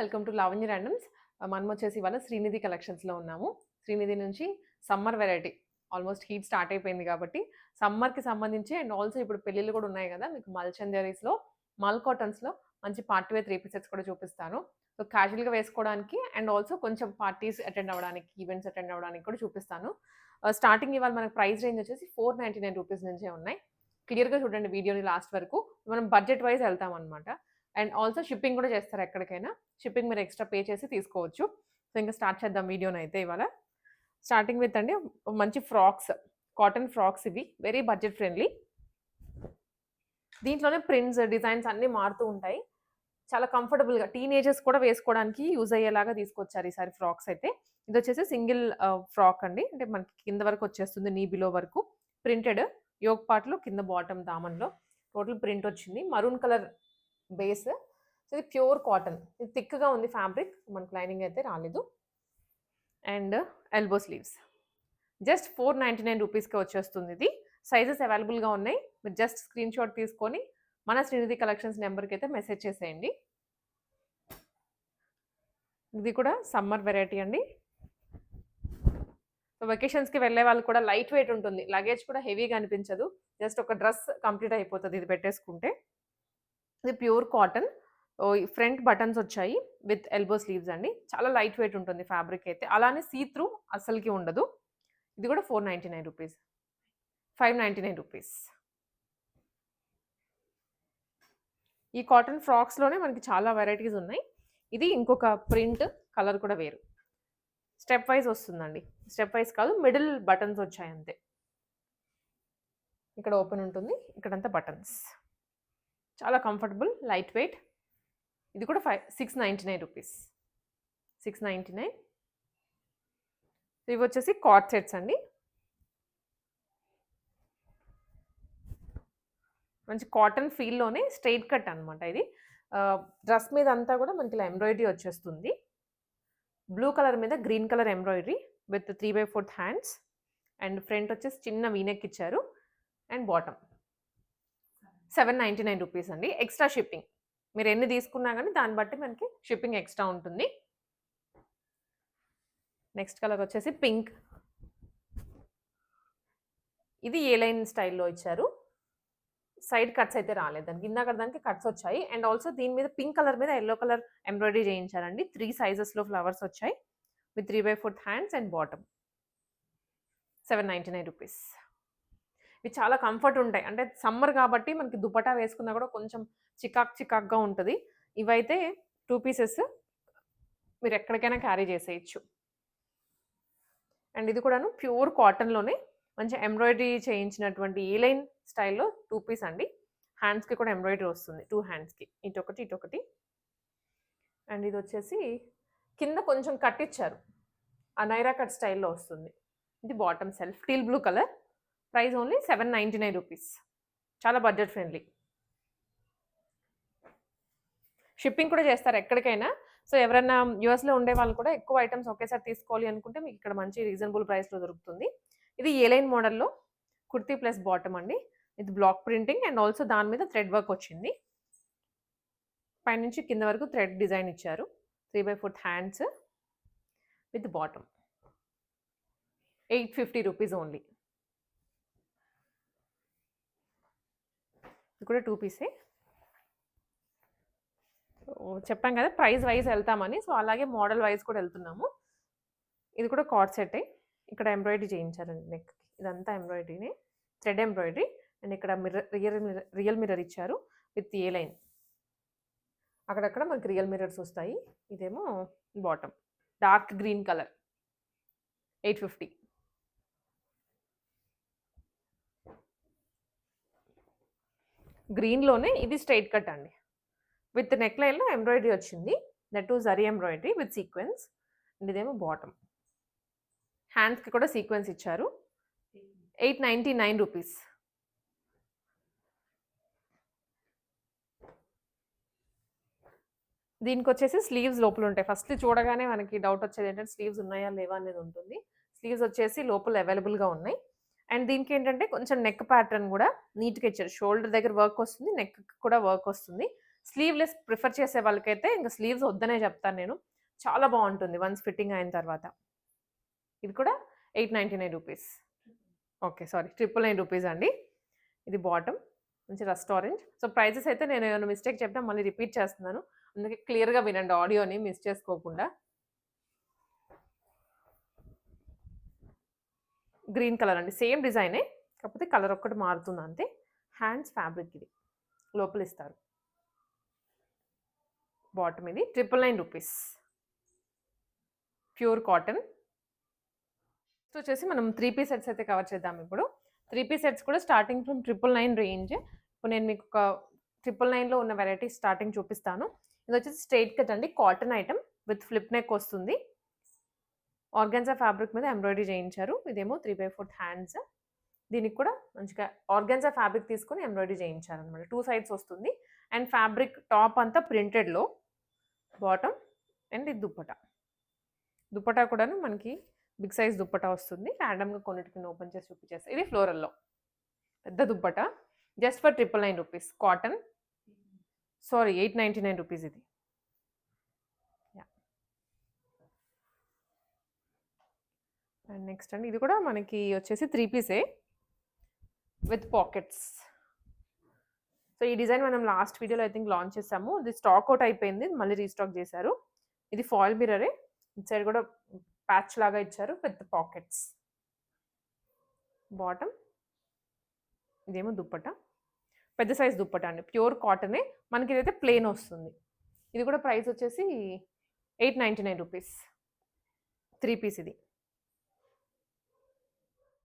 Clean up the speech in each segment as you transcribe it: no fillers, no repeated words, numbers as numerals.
Welcome to Lavanya randoms. మనం వచ్చేసి ఇవాళ శ్రీనిధి కలెక్షన్స్లో ఉన్నాము. శ్రీనిధి నుంచి summer variety almost heat start అయిపోయింది కాబట్టి సమ్మర్కి సంబంధించి అండ్ ఆల్సో ఇప్పుడు పెళ్ళిళ్ళు కూడా ఉన్నాయి కదా, మీకు మల్చందరీస్లో మల్ కాటన్స్లో మంచి పార్టీ వేర్ 3 పీసెస్ కూడా చూపిస్తాను. సో క్యాజువల్గా వేసుకోవడానికి అండ్ ఆల్సో కొంచెం పార్టీస్ అటెండ్ అవ్వడానికి, ఈవెంట్స్ అటెండ్ అవ్వడానికి కూడా చూపిస్తాను. స్టార్టింగ్ ఇవాళ మనకు ప్రైస్ రేంజ్ వచ్చేసి 499 రూపీస్ నుంచే ఉన్నాయి. క్లియర్గా చూడండి వీడియోని లాస్ట్ వరకు. మనం బడ్జెట్ వైజ్ వెళ్తాం అనమాట. అండ్ ఆల్సో షిప్పింగ్ కూడా చేస్తారు ఎక్కడికైనా. షిప్పింగ్ మీరు ఎక్స్ట్రా పే చేసి తీసుకోవచ్చు. సో ఇంకా స్టార్ట్ చేద్దాం వీడియోని అయితే ఇవాళ. స్టార్టింగ్ విత్ అండి మంచి ఫ్రాక్స్, కాటన్ ఫ్రాక్స్. ఇవి వెరీ బడ్జెట్ ఫ్రెండ్లీ. దీంట్లోనే ప్రింట్స్, డిజైన్స్ అన్నీ మారుతూ ఉంటాయి. చాలా కంఫర్టబుల్గా టీనేజర్స్ కూడా వేసుకోవడానికి యూజ్ అయ్యేలాగా తీసుకొచ్చారు ఈసారి ఫ్రాక్స్ అయితే. ఇది వచ్చేసి సింగిల్ ఫ్రాక్ అండి, అంటే మనకి కింద వరకు వచ్చేస్తుంది, నీ బిలో వరకు. ప్రింటెడ్ యోగ్ పార్ట్లో, కింద బాటమ్ దామన్లో టోటల్ ప్రింట్ వచ్చింది. Maroon colour base. ఇది ప్యూర్ కాటన్, ఇది థిక్గా ఉంది ఫ్యాబ్రిక్, మనకు లైనింగ్ అయితే రాలేదు. And elbow sleeves. జస్ట్ 499 రూపీస్కి వచ్చేస్తుంది. ఇది సైజెస్ అవైలబుల్గా ఉన్నాయి. మీరు జస్ట్ స్క్రీన్ షాట్ తీసుకొని మన శ్రీనిధి కలెక్షన్స్ నెంబర్కి అయితే మెసేజ్ చేసేయండి. ఇది కూడా సమ్మర్ వెరైటీ అండి. సో వెకేషన్స్కి వెళ్ళే వాళ్ళు కూడా లైట్ వెయిట్ ఉంటుంది, లగేజ్ కూడా హెవీగా అనిపించదు. జస్ట్ ఒక డ్రెస్ కంప్లీట్ అయిపోతుంది ఇది పెట్టేసుకుంటే. ఇది ప్యూర్ కాటన్. ఫ్రంట్ బటన్స్ వచ్చాయి విత్ ఎల్బో స్లీవ్స్ అండి. చాలా లైట్ వెయిట్ ఉంటుంది ఫ్యాబ్రిక్ అయితే. అలానే సీ త్రూ అస్సలకి ఉండదు. ఇది కూడా 499 రూపీస్, 599 రూపీస్. ఈ కాటన్ ఫ్రాక్స్లోనే మనకి చాలా వెరైటీస్ ఉన్నాయి. ఇది ఇంకొక ప్రింట్, కలర్ కూడా వేరు. స్టెప్ వైజ్ వస్తుందండి. స్టెప్ వైజ్ కాదు, మిడిల్ బటన్స్ వచ్చాయి అంతే. ఇక్కడ ఓపెన్ ఉంటుంది, ఇక్కడంతా బటన్స్. చాలా కంఫర్టబుల్, లైట్ వెయిట్. ఇది కూడా 699 రూపీస్, 699. ఇవి వచ్చేసి కార్డ్ సెట్స్ అండి. మంచి కాటన్ ఫీల్లోనే స్ట్రైట్ కట్ అనమాట ఇది. డ్రెస్ మీద అంతా కూడా మనకి ఇలా ఎంబ్రాయిడరీ వచ్చేస్తుంది. బ్లూ కలర్ మీద green colour embroidery with 3/4 hands. And front వచ్చేసి చిన్న వీనెక్ ఇచ్చారు. అండ్ బాటమ్ 799 రూపీస్ అండి. Extra shipping. మీరు ఎన్ని తీసుకున్నా కానీ దాన్ని బట్టి మనకి షిప్పింగ్ ఎక్స్ట్రా ఉంటుంది. నెక్స్ట్ కలర్ వచ్చేసి పింక్. ఇది ఏ లైన్ స్టైల్లో ఇచ్చారు. సైడ్ కట్స్ అయితే రాలేదు దానికి, ఇందాక దానికి కట్స్ వచ్చాయి. అండ్ ఆల్సో దీని మీద పింక్ కలర్ మీద ఎల్లో కలర్ ఎంబ్రాయిడరీ చేయించారండి. 3 సైజెస్లో ఫ్లవర్స్ వచ్చాయి with 3/4 hands and bottom. 799 rupees. ఇవి చాలా కంఫర్ట్ ఉంటాయి, అంటే సమ్మర్ కాబట్టి మనకి దుపట్టా వేసుకున్నా కూడా కొంచెం చికాక్గా ఉంటుంది. ఇవైతే 2 పీసెస్ మీరు ఎక్కడికైనా క్యారీ చేసేయచ్చు. అండ్ ఇది కూడాను ప్యూర్ కాటన్లోనే మంచి ఎంబ్రాయిడరీ చేయించినటువంటి ఏ లైన్ స్టైల్లో 2 పీస్ అండి. హ్యాండ్స్కి కూడా ఎంబ్రాయిడరీ వస్తుంది, 2 హ్యాండ్స్కి, ఇటొకటి. అండ్ ఇది వచ్చేసి కింద కొంచెం కట్ ఇచ్చారు, ఆ నైరా కట్ స్టైల్లో వస్తుంది. ఇది bottom self, teal blue colour. Price only 799 rupees. చాలా బడ్జెట్ ఫ్రెండ్లీ. షిప్పింగ్ కూడా చేస్తారు ఎక్కడికైనా. సో ఎవరైనా యూఎస్లో ఉండే వాళ్ళు కూడా ఎక్కువ ఐటమ్స్ ఒకేసారి తీసుకోవాలి అనుకుంటే మీకు ఇక్కడ మంచి రీజనబుల్ ప్రైస్లో దొరుకుతుంది. ఇది ఏ లైన్ మోడల్లో కుర్తీ ప్లస్ బాటమ్ అండి. ఇది బ్లాక్ ప్రింటింగ్ అండ్ ఆల్సో దాని మీద థ్రెడ్ వర్క్ వచ్చింది. పైనుంచి కింద వరకు థ్రెడ్ డిజైన్ ఇచ్చారు. 3/4 hands with bottom. 850 rupees only. ఇది కూడా 2 పీసే. చెప్పాం కదా ప్రైస్ వైజ్ వెళ్తామని, సో అలాగే మోడల్ వైజ్ కూడా వెళ్తున్నాము. ఇది కూడా కార్డ్ సెట్. ఇక్కడ ఎంబ్రాయిడరీ చేయించారండి నెక్కి. ఇదంతా ఎంబ్రాయిడరీనే, థ్రెడ్ ఎంబ్రాయిడరీ. అండ్ ఇక్కడ రియల్ మిర్రర్ ఇచ్చారు విత్ ఏ లైన్. అక్కడక్కడ మనకి రియల్ మిర్రర్స్ వస్తాయి. ఇదేమో బాటమ్, డార్క్ గ్రీన్ కలర్, 850. గ్రీన్లోనే ఇది స్ట్రైట్ కట్ అండి, విత్ నెక్ లైన్లో ఎంబ్రాయిడరీ వచ్చింది. That to zari embroidery with sequence. And ఇదేమో బాటమ్. హ్యాండ్స్కి కూడా సీక్వెన్స్ ఇచ్చారు. 899 రూపీస్. దీనికి వచ్చేసి స్లీవ్స్ లోపల ఉంటాయి. ఫస్ట్ చూడగానే మనకి డౌట్ వచ్చేది ఏంటంటే స్లీవ్స్ ఉన్నాయా లేవా అనేది ఉంటుంది. స్లీవ్స్ వచ్చేసి లోపల అవైలబుల్గా ఉన్నాయి. అండ్ దీనికి ఏంటంటే కొంచెం నెక్ ప్యాటర్న్ కూడా నీట్గా ఇచ్చారు. షోల్డర్ దగ్గర వర్క్ వస్తుంది, నెక్ కూడా వర్క్ వస్తుంది. స్లీవ్లెస్ ప్రిఫర్ చేసే వాళ్ళకైతే ఇంకా స్లీవ్స్ వద్దనే చెప్తాను నేను. చాలా బాగుంటుంది వన్స్ ఫిట్టింగ్ అయిన తర్వాత. ఇది కూడా 899 రూపీస్. ఓకే, సారీ, 999 రూపీస్ అండి. ఇది బాటమ్, మంచి రస్ట్ ఆరెంజ్. సో ప్రైజెస్ అయితే నేను ఏమైనా మిస్టేక్ చెప్తే మళ్ళీ రిపీట్ చేస్తున్నాను, అందుకే క్లియర్గా వినండి, ఆడియోని మిస్ చేసుకోకుండా. గ్రీన్ కలర్ అండి, సేమ్ డిజైనే, కాకపోతే కలర్ ఒక్కటి మారుతుంది అంతే. హ్యాండ్స్ ఫ్యాబ్రిక్ ఇది, లోపల ఇస్తారు. బాటమ్ ఇది 999 రూపీస్, ప్యూర్ కాటన్. నెక్స్ట్ వచ్చేసి మనం 3 పీస్ సెట్స్ అయితే కవర్ చేద్దాం ఇప్పుడు. 3 పీస్ సెట్స్ కూడా స్టార్టింగ్ ఫ్రమ్ 999 రేంజ్. ఇప్పుడు నేను మీకు ఒక 999లో ఉన్న వెరైటీ స్టార్టింగ్ చూపిస్తాను. ఇది వచ్చేసి స్ట్రైట్ కట్ అండి, cotton item with flip neck వస్తుంది. ఆర్గాన్జా ఫ్యాబ్రిక్ మీద ఎంబ్రాయిడరీ చేయించారు. ఇదేమో 3/4 హ్యాండ్స్. దీనికి కూడా మంచిగా ఆర్గాన్జా ఫ్యాబ్రిక్ తీసుకొని ఎంబ్రాయిడరీ చేయించారు అనమాట. 2 సైడ్స్ వస్తుంది. అండ్ ఫ్యాబ్రిక్ టాప్ అంతా ప్రింటెడ్లో, బాటమ్ అండ్ ఇది దుప్పటా. దుప్పటా కూడాను మనకి బిగ్ సైజ్ దుప్పటా వస్తుంది. ర్యాండమ్గా కొన్నిటికి ఓపెన్ చేసి చూపించేస్తాను. ఇది ఫ్లోరల్లో పెద్ద dupatta, just for 999 rupees. Cotton, sorry 899 rupees ఇది. అండ్ నెక్స్ట్ అండి, ఇది కూడా మనకి వచ్చేసి 3 పీసే విత్ పాకెట్స్. సో ఈ డిజైన్ మనం లాస్ట్ వీడియోలో ఐ థింక్ లాంచ్ చేసాము. ఇది స్టాక్ అవుట్ అయిపోయింది, మళ్ళీ రీస్టాక్ చేశారు. ఇది ఫాయిల్ మిర్రరే, ఇటు సైడ్ కూడా ప్యాచ్ లాగా ఇచ్చారు విత్ పాకెట్స్. బాటమ్, ఇదేమో దుప్పట, పెద్ద సైజ్ దుప్పట అండి, ప్యూర్ కాటనే. మనకి ఇదైతే ప్లెయిన్ వస్తుంది. ఇది కూడా ప్రైస్ వచ్చేసి 899 రూపీస్, 3 పీస్ ఇది.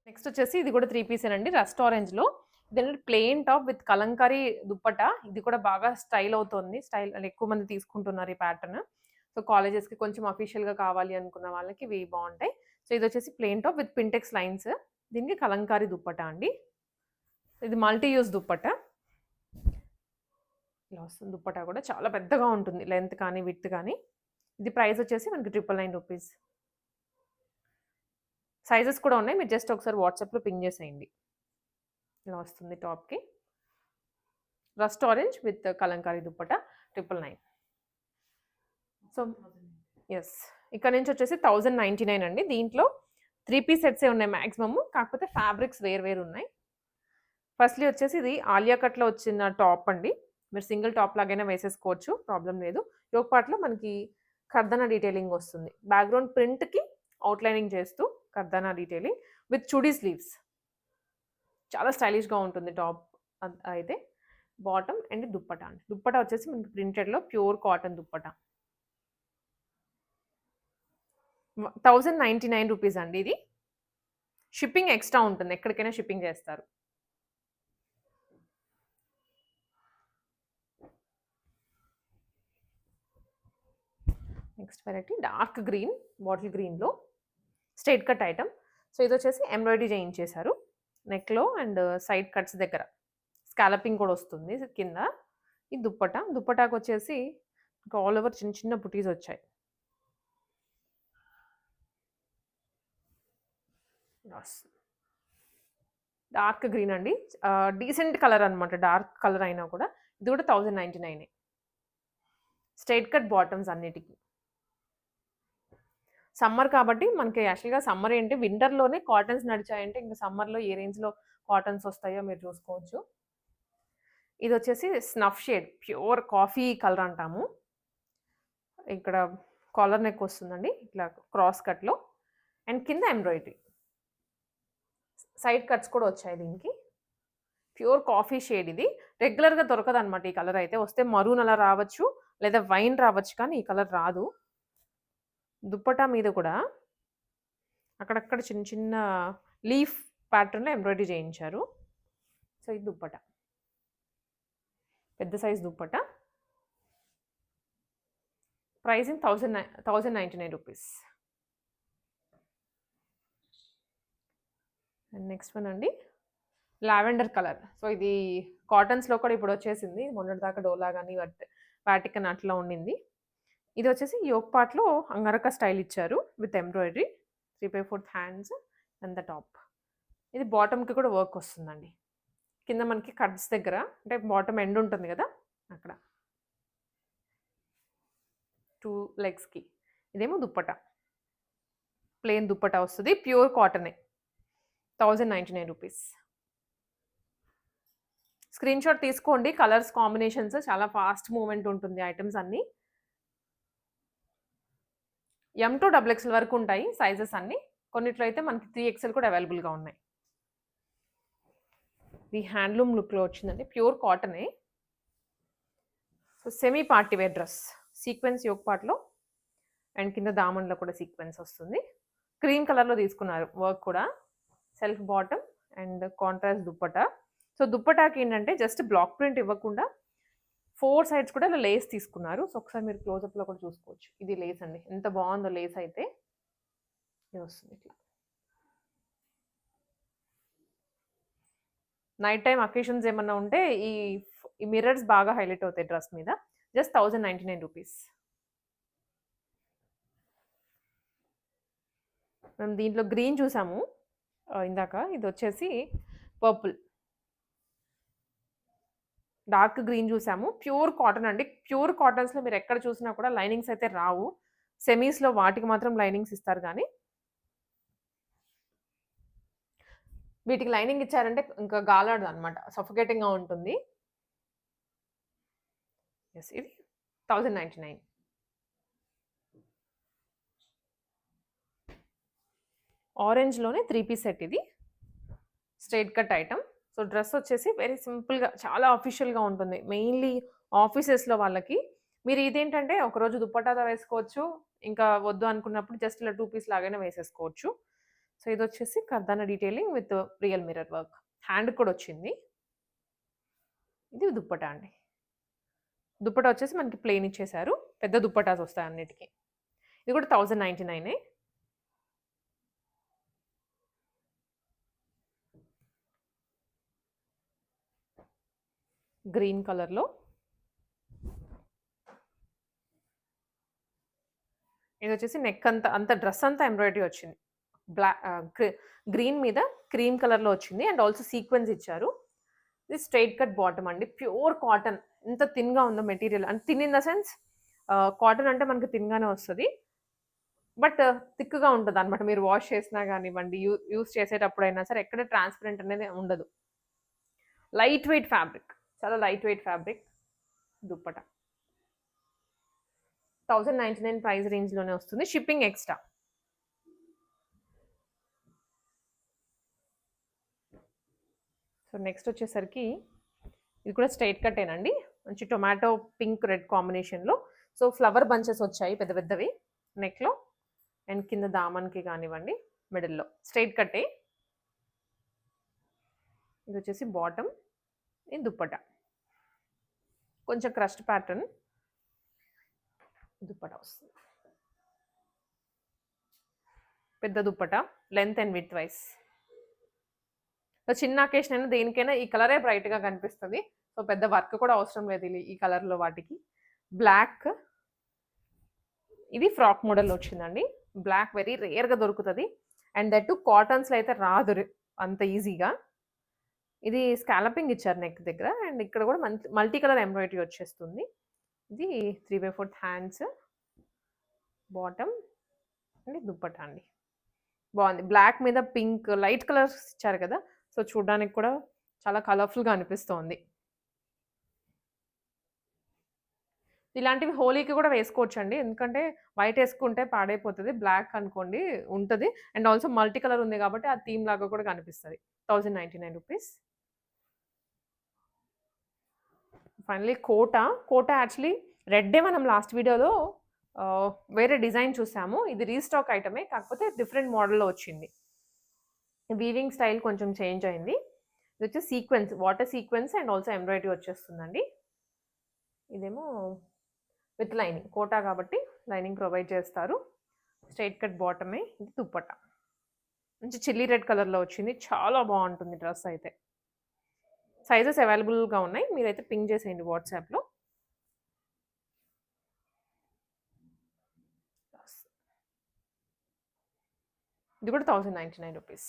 నెక్స్ట్ వచ్చేసి ఇది కూడా 3 పీసేనండి, రస్ట్ ఆరెంజ్లో. ఇదేంటంటే plain top with Kalamkari dupatta. ఇది కూడా బాగా స్టైల్ అవుతుంది, స్టైల్ ఎక్కువ మంది తీసుకుంటున్నారు ఈ ప్యాటర్న్. సో కాలేజెస్కి కొంచెం అఫీషియల్గా కావాలి అనుకున్న వాళ్ళకి ఇవి బాగుంటాయి. సో ఇది వచ్చేసి plain top with pintucks lines. దీనికి కలంకారీ దుప్పట అండి. ఇది మల్టీ యూజ్ దుప్పట. ఇలా వస్తుంది దుప్పట కూడా, చాలా పెద్దగా ఉంటుంది, లెంత్ కానీ విడ్త్ కానీ. ఇది ప్రైస్ వచ్చేసి మనకి 999 రూపీస్. సైజెస్ కూడా ఉన్నాయి, మీరు జస్ట్ ఒకసారి వాట్సాప్లో పింగ్ చేసేయండి. ఇలా వస్తుంది టాప్కి, rust orange with Kalamkari dupatta 999. So yes, ఇక్కడ నుంచి వచ్చేసి 1099 అండి. దీంట్లో 3 పీస్ సెట్సే ఉన్నాయి మ్యాక్సిమమ్, కాకపోతే ఫ్యాబ్రిక్స్ వేరు ఉన్నాయి. ఫస్ట్లీ వచ్చేసి ఇది ఆలియా కట్లో వచ్చిన టాప్ అండి. మీరు సింగిల్ టాప్ లాగైనా వేసేసుకోవచ్చు, ప్రాబ్లం లేదు. యోక్ పార్ట్లో మనకి కర్దనా డీటెయిలింగ్ వస్తుంది. బ్యాక్గ్రౌండ్ ప్రింట్కి అవుట్లైనింగ్ చేస్తూ కర్దనా డీటెయిలింగ్ విత్ చుడీ స్లీవ్స్. చాలా స్టైలిష్గా ఉంటుంది టాప్ అయితే. బాటమ్ అండ్ దుప్పట అండి. దుప్పట వచ్చేసి మనకి ప్రింటెడ్లో ప్యూర్ కాటన్ దుప్పట. 1099 రూపీస్ అండి ఇది. షిప్పింగ్ ఎక్స్ట్రా ఉంటుంది, ఎక్కడికైనా షిప్పింగ్ చేస్తారు. Next variety dark green, bottle గ్రీన్లో స్ట్రైట్ కట్ ఐటమ్. సో ఇది వచ్చేసి ఎంబ్రాయిడరీ చేయించేశారు నెక్లో అండ్ సైడ్ కట్స్ దగ్గర. స్కాలపింగ్ కూడా వస్తుంది కింద. ఈ దుప్పట, దుప్పటాకు వచ్చేసి ఆల్ ఓవర్ చిన్న చిన్న బుటీస్ వచ్చాయి. డార్క్ గ్రీన్ అండి, డీసెంట్ కలర్ అనమాట, డార్క్ కలర్ అయినా కూడా. ఇది కూడా 1099. స్ట్రైట్ కట్ బాటమ్స్ అన్నిటికీ. సమ్మర్ కాబట్టి మనకి యాక్చువల్గా సమ్మర్ ఏంటి, వింటర్లోనే కాటన్స్ నడిచాయంటే ఇంకా సమ్మర్లో ఏ రేంజ్లో కాటన్స్ వస్తాయో మీరు చూసుకోవచ్చు. ఇది వచ్చేసి snuff shade, pure coffee colour అంటాము. ఇక్కడ కాలర్ నెక్ వస్తుందండి ఇట్లా క్రాస్ కట్లో, అండ్ కింద ఎంబ్రాయిడరీ, సైడ్ కట్స్ కూడా వచ్చాయి దీనికి. ప్యూర్ కాఫీ షేడ్ ఇది. రెగ్యులర్గా దొరకదు అనమాట ఈ కలర్ అయితే. వస్తే మరూన్ అలా రావచ్చు, లేదా వైన్ రావచ్చు, కానీ ఈ కలర్ రాదు. దుప్పటా మీద కూడా అక్కడక్కడ చిన్న చిన్న లీఫ్ ప్యాటర్న్లో ఎంబ్రాయిడరీ చేయించారు. సో ఇది దుప్పట, పెద్ద size dupatta. Pricing 1099 rupees. And next one అండి, లావెండర్ కలర్. సో ఇది కాటన్స్లో కూడా ఇప్పుడు వచ్చేసింది, మొన్నటి దాకా డోలా కానీ వాటికన్ అట్లా ఉండింది. ఇది వచ్చేసి యోక్ పార్ట్లో అంగరక స్టైల్ ఇచ్చారు with embroidery, 3/4 hands and the top. ఇది బాటమ్కి కూడా వర్క్ వస్తుందండి. కింద మనకి కట్స్ దగ్గర, అంటే బాటమ్ ఎండ్ ఉంటుంది కదా అక్కడ 2 లెగ్స్‌కి. ఇదేమో దుప్పట. ప్లెయిన్ దుప్పట వస్తది. ప్యూర్ కాటనే. 1099 రూపీస్. స్క్రీన్‌షాట్ తీసుకోండి. కలర్స్ కాంబినేషన్స్ చాలా ఫాస్ట్ మూవ్‌మెంట్ ఉంటుంది ఐటెమ్స్ అన్నీ. ఎమ్ టు డబుల్ ఎక్స్‌ఎల్ వరకు ఉంటాయి సైజెస్ అన్నీ. కొన్నిట్లో అయితే మనకి 3 కూడా అవైలబుల్‌గా ఉన్నాయి. ఇది హ్యాండ్లూమ్ లుక్‌లో వచ్చిందండి. ప్యూర్ కాటనే. So, semi party wear dress. Sequence yoke పార్ట్‌లో అండ్ కింద దామన్‌లో కూడా సీక్వెన్స్ వస్తుంది. క్రీమ్ కలర్‌లో తీసుకున్నారు వర్క్ కూడా. Self bottom and contrast dupatta. So, దుప్పటాకి ఏంటంటే జస్ట్ బ్లాక్ ప్రింట్ ఇవ్వకుండా 4 సైడ్స్ కూడా ఇలా లేస్ తీసుకున్నారు. సో, ఒకసారి మీరు క్లోజప్‌లో కూడా చూసుకోవచ్చు. ఇది లేస్ అండి. ఎంత బాగుందో లేస్ అయితే. ఇది వస్తుంది ఇట్లా. నైట్ టైమ్ అకేషన్స్ ఏమన్నా ఉంటే ఈ మిర్రర్స్ బాగా హైలైట్ అవుతాయి డ్రెస్ మీద. Just 1099 rupees. మేము దీంట్లో గ్రీన్ చూసాము ఇందాక. ఇది వచ్చేసి పర్పుల్. డార్క్ గ్రీన్ చూసాము. ప్యూర్ కాటన్ అండి. ప్యూర్ కాటన్స్‌లో మీరు ఎక్కడ చూసినా కూడా లైనింగ్స్ అయితే రావు. సెమీస్‌లో వాటికి మాత్రం లైనింగ్స్ ఇస్తారు గానీ వీటికి లైనింగ్ ఇచ్చారంటే ఇంకా గాలాడదనమాట. సఫోకేటింగ్‌గా ఉంటుంది. యెస్. ఇది 1099. ఆరెంజ్‌లోనే 3 పీస్ సెట్ ఇది. Straight cut item. So, dress వచ్చేసి వెరీ సింపుల్‌గా చాలా అఫీషియల్‌గా ఉంటుంది. మెయిన్‌లీ ఆఫీసెస్‌లో వాళ్ళకి. మీరు ఇదేంటంటే ఒకరోజు దుప్పటాతో వేసుకోవచ్చు. ఇంకా వద్దు అనుకున్నప్పుడు జస్ట్ ఇలా 2 పీస్ లాగానే వేసేసుకోవచ్చు. సో, ఇదొచ్చేసి కర్దానా detailing with real mirror work. హ్యాండ్‌కి కూడా వచ్చింది. ఇది దుప్పటా అండి. దుప్పటా వచ్చేసి మనకి ప్లెయిన్ ఇచ్చేసారు. పెద్ద దుప్పటాస్ వస్తాయి అన్నిటికి. ఇది కూడా 1099. గ్రీన్ కలర్‌లో. ఇదొచ్చేసి నెక్ అంత డ్రెస్ అంతా ఎంబ్రాయిడరీ వచ్చింది. గ్రీన్ మీద క్రీమ్ కలర్‌లో వచ్చింది అండ్ ఆల్సో సీక్వెన్స్ ఇచ్చారు. ఇది స్ట్రెయిట్ కట్ బాటమ్ అండి. Pure cotton. ఎంత థిన్‌గా ఉందో మెటీరియల్. అంటే thin in the sense cotton అంటే మనకి థిన్‌గానే వస్తది. బట్ థిక్‌గా ఉంటదనమాట. మీరు వాష్ చేసినా గానివ్వండి, యూజ్ చేసేటప్పుడైనా సరే ఎక్కడ ట్రాన్స్‌పరెంట్ అనేది ఉండదు. Light weight fabric. చాలా light weight fabric. Dupatta. 1099 price రేంజ్‌లోనే వస్తుంది. Shipping extra. సో, నెక్స్ట్ వచ్చేసరికి ఇది కూడా స్ట్రెయిట్ కట్టేనండి. మంచి టొమాటో పింక్ రెడ్ కాంబినేషన్‌లో. సో, ఫ్లవర్ బంచెస్ వచ్చాయి పెద్ద పెద్దవి నెక్‌లో అండ్ కింద దామన్‌కి కానివ్వండి మిడిల్‌లో. స్ట్రెయిట్ కట్టే. ఇది వచ్చేసి బాటమ్. ఇది దుప్పట. కొంచెం క్రస్ట్ ప్యాటర్న్. దుప్పట వస్తుంది. పెద్ద దుప్పట. Length and width wise. So, చిన్న అకేషన్ అయినా దేనికైనా ఈ కలరే బ్రైట్‌గా కనిపిస్తది. సో, పెద్ద వర్క్ కూడా అవసరం లేదు ఈ కలర్‌లో వాటికి. బ్లాక్. ఇది ఫ్రాక్ మోడల్‌లో వచ్చిందండి. బ్లాక్ వెరీ రేర్‌గా దొరుకుతది. అండ్ దట్ టూ కాటన్స్‌లో అయితే రాదు అంత ఈజీగా. ఇది స్కాలపింగ్ ఇచ్చారు నెక్ దగ్గర అండ్ ఇక్కడ కూడా మల్టీ కలర్ ఎంబ్రాయిడరీ వచ్చేస్తుంది. ఇది 3/4 హ్యాండ్స్. బాటమ్ అండ్ దుప్పట్టా అండి. బాగుంది. బ్లాక్ మీద పింక్ లైట్ కలర్స్ ఇచ్చారు కదా! సో, చూడడానికి కూడా చాలా కలర్‌ఫుల్‌గా అనిపిస్తోంది. ఇలాంటివి హోలీకి కూడా వేసుకోవచ్చండి. ఎందుకంటే వైట్ ఏసుకుంటే పాడైపోతది. బ్లాక్ అనుకోండి ఉంటది. అండ్ ఆల్సో మల్టీ కలర్ ఉంది కాబట్టి ఆ థీమ్ లాగా కూడా కనిపిస్తది. 1099 రూపీస్. ఫైనల్లీ కోట యాక్చువల్లీ రెడ్డే మనం లాస్ట్ వీడియోలో వేరే డిజైన్ చూసాము. ఇది రీస్టాక్ ఐటమే. కాకపోతే డిఫరెంట్ మోడల్‌లో వచ్చింది. వీవింగ్ స్టైల్ కొంచెం చేంజ్ అయింది. ఇది వచ్చి sequence, water sequence and also embroidery వచ్చేస్తుందండి. ఇదేమో విత్ లైనింగ్. కోటా కాబట్టి లైనింగ్ ప్రొవైడ్ చేస్తారు. స్ట్రెయిట్ కట్ బాటమే. ఇది దుప్పట. మంచి చిల్లీ రెడ్ కలర్‌లో వచ్చింది. చాలా బాగుంటుంది డ్రెస్ అయితే. సైజెస్ అవైలబుల్‌గా ఉన్నాయి. మీరైతే పింగ్ చేసేయండి వాట్సాప్‌లో. ఇది కూడా 1099 రూపీస్.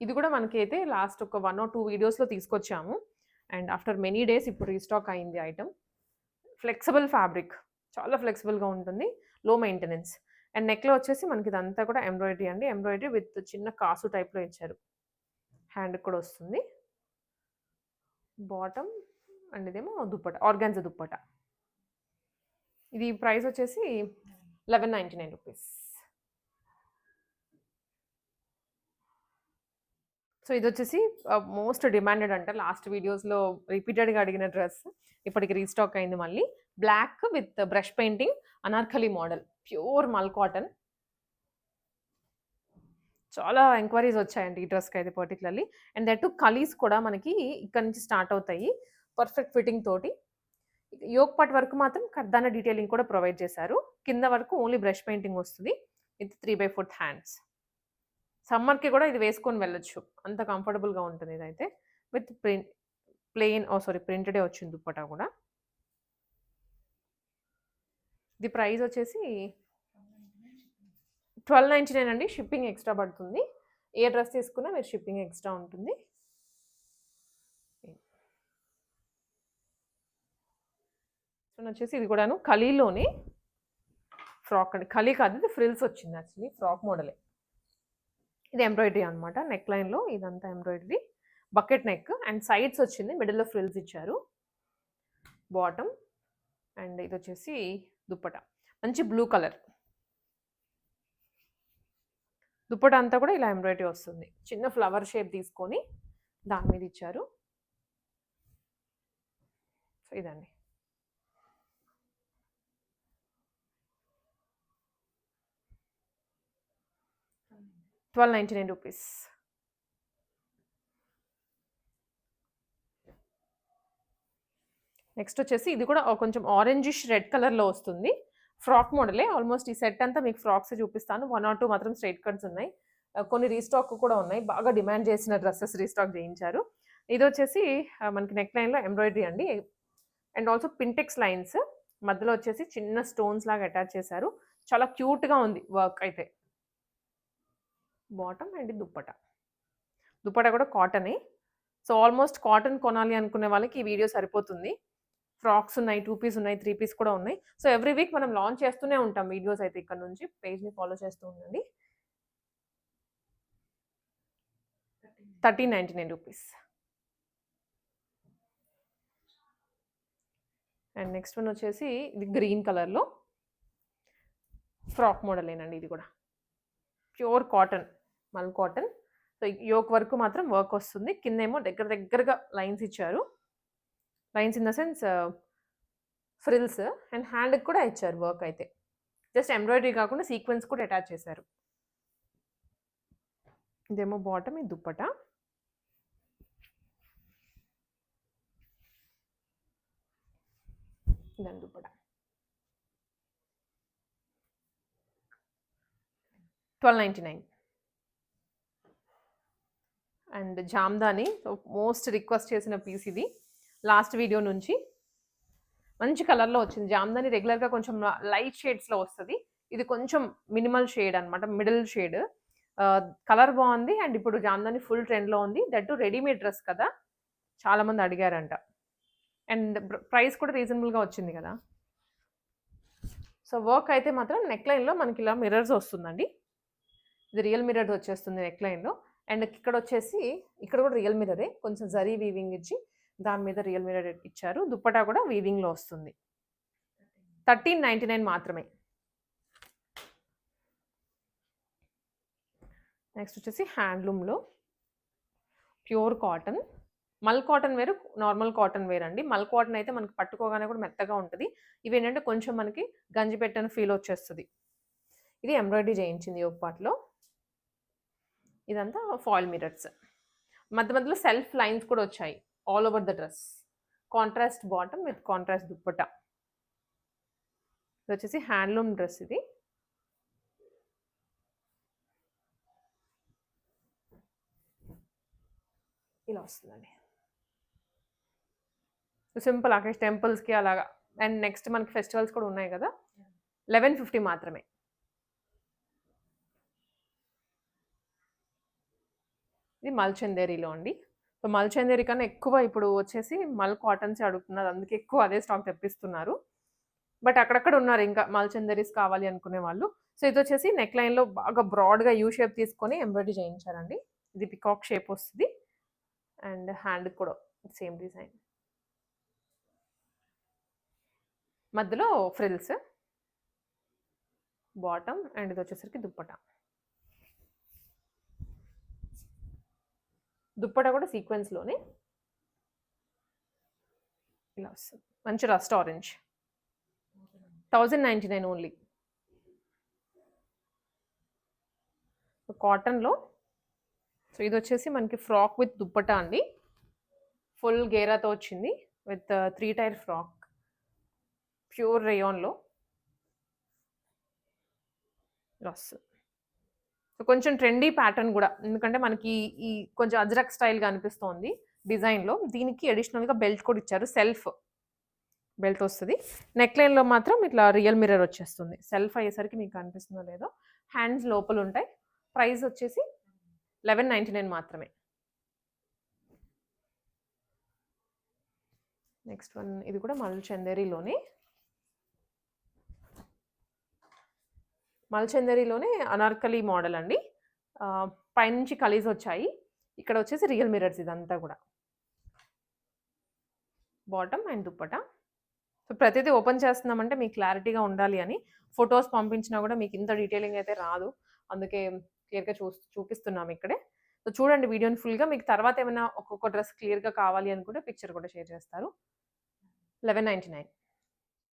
ఇది కూడా మనకైతే లాస్ట్ ఒక 1 ఆర్ 2 వీడియోస్‌లో తీసుకొచ్చాము. అండ్ ఆఫ్టర్ మెనీ డేస్ ఇప్పుడు రీస్టాక్ అయింది ఐటెమ్. Flexible fabric. చాలా ఫ్లెక్సిబుల్‌గా ఉంటుంది. లో మెయింటెనెన్స్. అండ్ నెక్‌లో వచ్చేసి మనకి ఇదంతా కూడా ఎంబ్రాయిడరీ అండి. ఎంబ్రాయిడరీ విత్ చిన్న కాసు టైప్‌లో ఇచ్చారు. హ్యాండ్‌కి కూడా వస్తుంది. బాటమ్ అండ్ ఇదేమో దుప్పట. ఆర్గాన్జా దుప్పట. ఇది ప్రైస్ వచ్చేసి రూ. 1199. సో, ఇదొచ్చేసి మోస్ట్ డిమాండెడ్ అంట. లాస్ట్ వీడియోస్‌లో రిపీటెడ్‌గా అడిగిన డ్రెస్. ఇప్పటికి రీస్టాక్ అయింది మళ్ళీ. Black with brush painting Anarkali model. Pure mul cotton. చాలా ఎంక్వైరీస్ వచ్చాయండి ఈ డ్రెస్‌కైతే particularly. And that too kalis కూడా మనకి ఇక్కడ నుంచి స్టార్ట్ అవుతాయి. పర్ఫెక్ట్ ఫిట్టింగ్ తోటి. యోక్ పార్ట్ వరకు మాత్రం కర్దానా డీటెయిలింగ్ కూడా ప్రొవైడ్ చేశారు. కింద వరకు ఓన్లీ బ్రష్ పెయింటింగ్ వస్తది. With 3/4 hands. సమ్మర్‌కి కూడా ఇది వేసుకొని వెళ్ళొచ్చు. అంత కంఫర్టబుల్‌గా ఉంటుంది ఇదైతే. విత్ ప్లెయిన్ ప్రింటెడే వచ్చింది దుప్పట్టా కూడా. ఇది ప్రైస్ వచ్చేసి 1299 అండి. షిప్పింగ్ ఎక్స్‌ట్రా పడుతుంది. ఏ డ్రెస్ తీసుకున్నా మీరు షిప్పింగ్ ఎక్స్‌ట్రా ఉంటుంది. వచ్చేసి ఇది కూడాను కలీలోనే ఫ్రాక్ అండి. కలీ కాదు, ఇది ఫ్రిల్స్ వచ్చింది యాక్చువల్లీ. ఫ్రాక్ మోడలే. ఇది ఎంబ్రాయిడరీ అనమాట. నెక్ లైన్‌లో ఇదంతా embroidery. Bucket neck and sides వచ్చింది. మిడిల్‌లో ఫ్రిల్స్ ఇచ్చారు. బాటమ్ అండ్ ఇదొచ్చేసి దుప్పట. మంచి బ్లూ కలర్. దుప్పట అంతా కూడా ఇలా ఎంబ్రాయిడరీ వస్తుంది. చిన్న ఫ్లవర్ షేప్ తీసుకొని దాని మీద ఇచ్చారు. సో ఇదండి. రూ. 1299. నెక్స్ట్ వచ్చేసి ఇది కూడా కొంచెం ఆరెంజిష్ రెడ్ కలర్‌లో వస్తుంది. ఫ్రాక్ మోడలే. ఆల్మోస్ట్ ఈ సెట్ అంతా మీకు ఫ్రాక్సే చూపిస్తాను. 1 ఆర్ 2 మాత్రం స్ట్రెయిట్ కట్స్ ఉన్నాయి. కొన్ని రీస్టాక్ కూడా ఉన్నాయి. బాగా డిమాండ్ చేసిన డ్రెసెస్ రీస్టాక్ చేయించారు. ఇదొచ్చేసి మనకి నెక్ లైన్‌లో ఎంబ్రాయిడరీ అండి. And also pintucks lines. మధ్యలో వచ్చేసి చిన్న స్టోన్స్ లాగా అటాచ్ చేశారు. చాలా క్యూట్‌గా ఉంది వర్క్ అయితే. Bottom and dupatta. దుప్పట కూడా కాటనే. సో, ఆల్మోస్ట్ కాటన్ కొనాలి అనుకునే వాళ్ళకి ఈ వీడియో సరిపోతుంది. ఫ్రాక్స్ ఉన్నాయి, 2 పీస్ ఉన్నాయి, 3 పీస్ కూడా ఉన్నాయి. సో, ఎవ్రీ వీక్ మనం లాంచ్ చేస్తూనే ఉంటాం వీడియోస్ అయితే ఇక్కడ నుంచి. పేజ్‌ని ఫాలో చేస్తూ ఉండండి. రూ. 1399. అండ్ నెక్స్ట్ వన్ వచ్చేసి ఇది గ్రీన్ కలర్‌లో ఫ్రాక్ మోడలేనండి ఇది కూడా. ప్యూర్ కాటన్, మల్ కాటన్. సో, యోక్ వరకు మాత్రం వర్క్ వస్తుంది. కిందేమో దగ్గరగా లైన్స్ ఇచ్చారు. Lines in the sense frills and హ్యాండ్‌కి కూడా ఇచ్చారు వర్క్ అయితే. జస్ట్ ఎంబ్రాయిడరీ కాకుండా సీక్వెన్స్ కూడా అటాచ్ చేశారు. ఇదేమో బాటమ్, ఇది దుప్పట. ఇదండి dupatta. 1299. And Jamdani most request చేసిన పీస్ ఇది. లాస్ట్ వీడియో నుంచి మంచి కలర్‌లో వచ్చింది. జామ్దాని రెగ్యులర్‌గా కొంచెం లైట్ షేడ్స్‌లో వస్తది. ఇది కొంచెం మినిమల్ షేడ్ అనమాట. Middle shade. కలర్ బావుంది. అండ్ ఇప్పుడు జామ్దాని ఫుల్ ట్రెండ్‌లో ఉంది. దట్ టూ రెడీమేడ్ డ్రెస్ కదా! చాలా మంది అడిగారంట. అండ్ ప్రైస్ కూడా రీజనబుల్‌గా వచ్చింది కదా! సో, వర్క్ అయితే మాత్రం నెక్ లైన్‌లో మనకి ఇలా మిర్రర్స్ వస్తుందండి. ఇది రియల్ మిర్రర్ వచ్చేస్తుంది నెక్ లైన్‌లో. అండ్ ఇక్కడొచ్చేసి ఇక్కడ కూడా రియల్ మిర్రరే. కొంచెం జరీ వీవింగ్ ఇచ్చి దాని మీద రియల్ మిర్రర్ ఇచ్చారు. దుప్పటా కూడా వీవింగ్‌లో వస్తుంది. 1399 మాత్రమే. నెక్స్ట్ వచ్చేసి హ్యాండ్లూమ్‌లో ప్యూర్ కాటన్. మల్ కాటన్ వేరు, నార్మల్ కాటన్ వేర్ అండి. మల్ కాటన్ అయితే మనకి పట్టుకోగానే కూడా మెత్తగా ఉంటది. ఇవేంటంటే కొంచెం మనకి గంజి పెట్టిన ఫీల్ వచ్చేస్తది. ఇది ఎంబ్రాయిడరీ చేయించింది యోక్ పార్ట్‌లో. ఇదంతా ఫాయిల్ మిర్రర్స్. మధ్యలో సెల్ఫ్ లైన్స్ కూడా వచ్చాయి all over the dress. Contrast bottom with contrast dupatta. ఇది వచ్చేసి హ్యాండ్లూమ్ డ్రెస్ ఇది. ఇలా వస్తుందండి. సింపుల్ అకేషన్ టెంపుల్స్‌కి అలాగా. అండ్ నెక్స్ట్ మనకి ఫెస్టివల్స్ కూడా ఉన్నాయి కదా! 1150 మాత్రమే. ఇది మల్ చందేరిలో అండి. సో, మల్ చందేరి కన్నా ఎక్కువ ఇప్పుడు వచ్చేసి మల్ కాటన్సే అడుగుతున్నారు. అందుకే ఎక్కువ అదే స్టాక్ తెప్పిస్తున్నారు. బట్ అక్కడక్కడ ఉన్నారు ఇంకా మల్చందరీస్ కావాలి అనుకునే వాళ్ళు. సో ఇదొచ్చేసి నెక్ లైన్‌లో బాగా బ్రాడ్‌గా యూ షేప్ తీసుకొని ఎంబ్రాయిడరీ చేయించారండి. ఇది పికాక్ షేప్ వస్తది. అండ్ హ్యాండ్‌కి కూడా సేమ్ డిజైన్. మధ్యలో ఫ్రిల్స్. బాటమ్ అండ్ ఇదొచ్చేసరికి దుప్పట. దుప్పట కూడా సీక్వెన్స్‌లోనే ఇలా వస్తుంది. మంచి రస్ట్ ఆరెంజ్. 1099 ఓన్లీ. కాటన్‌లో. సో ఇదొచ్చేసి మనకి ఫ్రాక్ విత్ దుప్పట అండి. ఫుల్ గేరాతో వచ్చింది విత్ 3 టైర్ ఫ్రాక్. ప్యూర్ రేయాన్‌లో. వస్తుంది. సో కొంచెం ట్రెండీ ప్యాటర్న్ గూడా. ఎందుకంటే మనకి ఈ కొంచెం అజ్రక్ స్టైల్‌గా అనిపిస్తోంది డిజైన్‌లో. దీనికి అడిషనల్‌గా బెల్ట్ కూడా ఇచ్చారు. సెల్ఫ్ బెల్ట్ వస్తది. నెక్ లైన్‌లో మాత్రం ఇట్లా రియల్ మిర్రర్ వచ్చేస్తుంది. సెల్ఫ్ అయ్యేసరికి మీకు కనిపిస్తుందో లేదో. హ్యాండ్స్ లోపలుంటాయి. ప్రైస్ వచ్చేసి 1199 మాత్రమే. నెక్స్ట్ వన్ ఇది కూడా మల్చందేరిలోనే. మల్చందేరిలోనే అనార్కలి మోడల్ అండి. పైనుంచి కలీస్ వచ్చాయి. ఇక్కడ వచ్చేసి రియల్ మిర్రర్స్ ఇదంతా కూడా. Bottom and dupatta. సో ప్రతిదీ ఓపెన్ చేస్తున్నామంటే మీకు క్లారిటీగా ఉండాలి అని. ఫోటోస్ పంపించినా కూడా మీకు ఇంత డీటెయిలింగ్ అయితే రాదు. అందుకే క్లియర్‌గా చూపిస్తున్నాం ఇక్కడే. సో చూడండి వీడియోని ఫుల్‌గా. మీకు తర్వాత ఏమైనా ఒక్కొక్క డ్రెస్ క్లియర్‌గా కావాలి అనుకుంటే పిక్చర్ కూడా షేర్ చేస్తారు. 1199.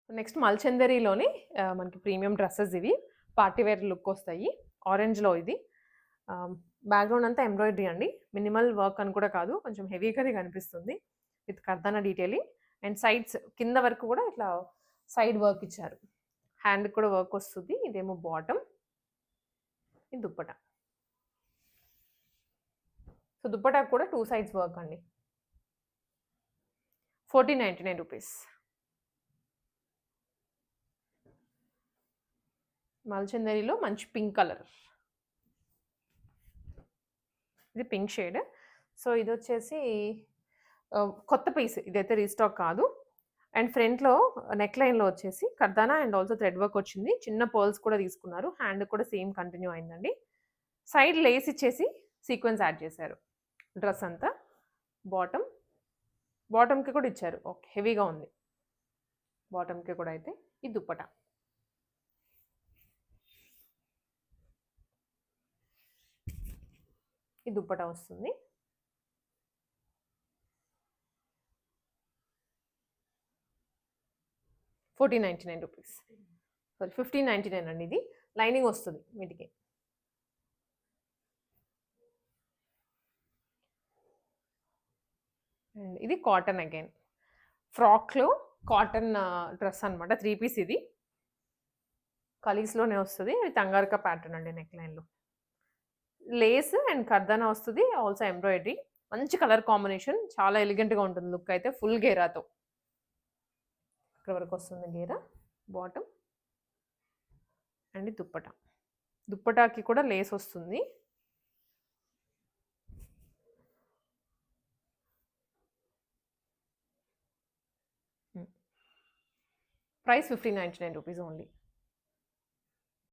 నెక్స్ట్ మల్చందరిలోనే మనకి ప్రీమియం డ్రెస్సెస్ ఇవి. పార్టీ వేర్ లుక్ వస్తాయి. ఆరెంజ్‌లో ఇది. బ్యాక్‌గ్రౌండ్ అంతా ఎంబ్రాయిడరీ అండి. మినిమల్ వర్క్ అని కూడా కాదు. కొంచెం హెవీగానే కనిపిస్తుంది. విత్ కర్దానా డీటెయిలింగ్ అండ్ సైడ్స్ కింద వరకు కూడా ఇట్లా సైడ్ వర్క్ ఇచ్చారు. హ్యాండ్‌కి కూడా వర్క్ వస్తుంది. ఇదేమో బాటమ్. ఇది దుప్పట. సో దుప్పటాకు కూడా 2 సైడ్స్ వర్క్ అండి. 1499 రూపీస్. మల్చందరిలో మంచి పింక్ కలర్. ఇది పింక్ షేడ్. సో ఇదొచ్చేసి కొత్త పీస్. ఇదైతే రీస్టాక్ కాదు. అండ్ ఫ్రంట్‌లో నెక్ లైన్‌లో వచ్చేసి కర్దానా అండ్ ఆల్సో థ్రెడ్ వర్క్ వచ్చింది. చిన్న పర్ల్స్ కూడా తీసుకున్నారు. హ్యాండ్ కూడా సేమ్ కంటిన్యూ అయిందండి. సైడ్ లేస్ ఇచ్చేసి సీక్వెన్స్ యాడ్ చేశారు. డ్రెస్ అంతా. బాటమ్. బాటమ్‌కి కూడా ఇచ్చారు. ఓకే. హెవీగా ఉంది. బాటమ్‌కి కూడా అయితే. ఇది దుప్పట. ఈ దుప్పట వస్తుంది. ₹1499. సారీ 1599 అండి ఇది. లైనింగ్ వస్తుంది వీటికి. అండ్ ఇది కాటన్ అగైన్. ఫ్రాక్‌లో కాటన్ డ్రెస్ అనమాట. 3 పీస్ ఇది. కలీస్‌లోనే వస్తది. విత్ అంగారక ప్యాటర్న్ అండి నెక్ లైన్‌లో. లేస్ అండ్ కర్దానా వస్తది. Also embroidery. మంచి కలర్ కాంబినేషన్. చాలా ఎలిగెంట్‌గా ఉంటుంది లుక్ అయితే. ఫుల్ గేరాతో. ఇక్కడ వరకు వస్తుంది గేరా. బాటమ్. అండ్ దుప్పట. దుప్పటాకి కూడా లేస్ వస్తుంది. Price 1599 rupees only.